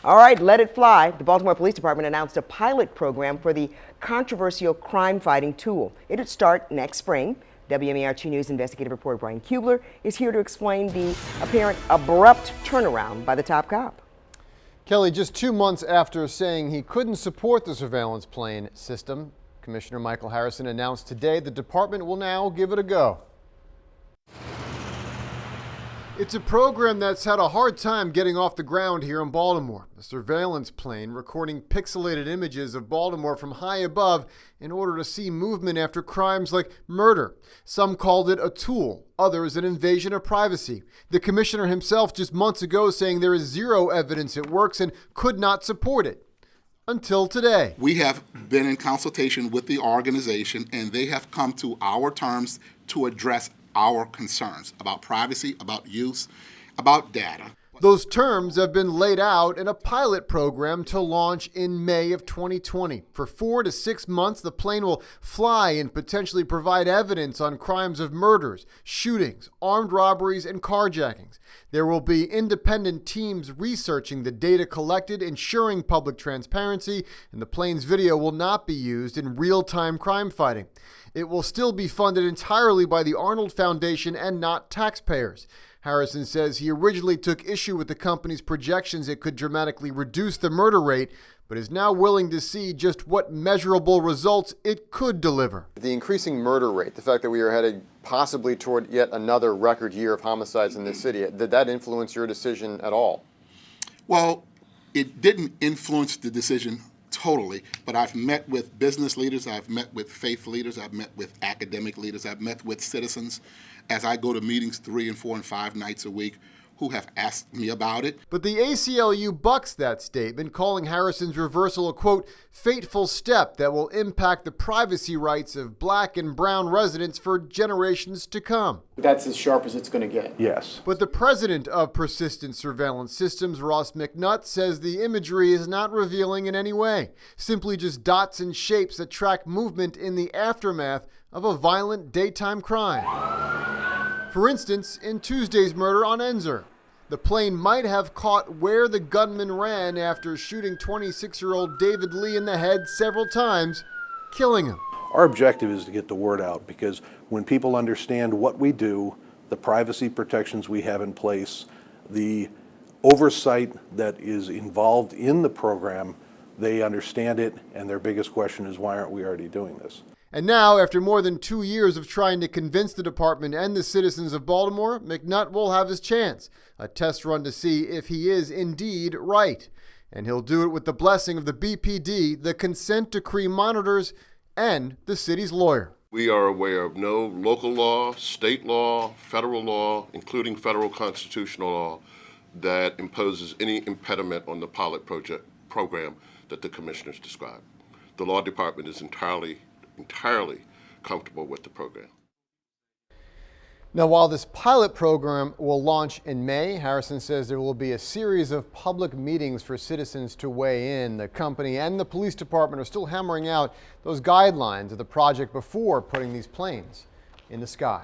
All right, let it fly. The Baltimore Police Department announced a pilot program for the controversial crime-fighting tool. It would start next spring. WMAR 2 News investigative reporter Brian Kubler is here to explain the apparent abrupt turnaround by the top cop. Kelly, just 2 months after saying he couldn't support the surveillance plane system, Commissioner Michael Harrison announced today the department will now give it a go. It's a program that's had a hard time getting off the ground here in Baltimore. A surveillance plane recording pixelated images of Baltimore from high above in order to see movement after crimes like murder. Some called it a tool, others an invasion of privacy. The commissioner himself just months ago saying there is zero evidence it works and could not support it. Until today. We have been in consultation with the organization and they have come to our terms to address our concerns about privacy, about use, about data. Those terms have been laid out in a pilot program to launch in May of 2020. For 4 to 6 months, the plane will fly and potentially provide evidence on crimes of murders, shootings, armed robberies, and carjackings. There will be independent teams researching the data collected, ensuring public transparency, and the plane's video will not be used in real-time crime fighting. It will still be funded entirely by the Arnold Foundation and not taxpayers. Harrison says he originally took issue with the company's projections it could dramatically reduce the murder rate, but is now willing to see just what measurable results it could deliver. The increasing murder rate, the fact that we are headed possibly toward yet another record year of homicides in this city, did that influence your decision at all? Well, it didn't influence the decision totally, but I've met with business leaders, I've met with faith leaders, I've met with academic leaders, I've met with citizens as I go to meetings 3 and 4 and 5 nights a week who have asked me about it. But the ACLU bucks that statement, calling Harrison's reversal a, quote, fateful step that will impact the privacy rights of black and brown residents for generations to come. That's as sharp as it's going to get. Yes. But the president of Persistent Surveillance Systems, Ross McNutt, says the imagery is not revealing in any way, simply just dots and shapes that track movement in the aftermath of a violent daytime crime. For instance, in Tuesday's murder on Enzer, the plane might have caught where the gunman ran after shooting 26-year-old David Lee in the head several times, killing him. Our objective is to get the word out because when people understand what we do, the privacy protections we have in place, the oversight that is involved in the program, they understand it, and their biggest question is, why aren't we already doing this? And now, after more than 2 years of trying to convince the department and the citizens of Baltimore, McNutt will have his chance, a test run to see if he is indeed right. And he'll do it with the blessing of the BPD, the consent decree monitors, and the city's lawyer. We are aware of no local law, state law, federal law, including federal constitutional law, that imposes any impediment on the pilot program that the commissioners described. The law department is entirely comfortable with the program. Now, while this pilot program will launch in May, Harrison says there will be a series of public meetings for citizens to weigh in. The company and the police department are still hammering out those guidelines of the project before putting these planes in the sky.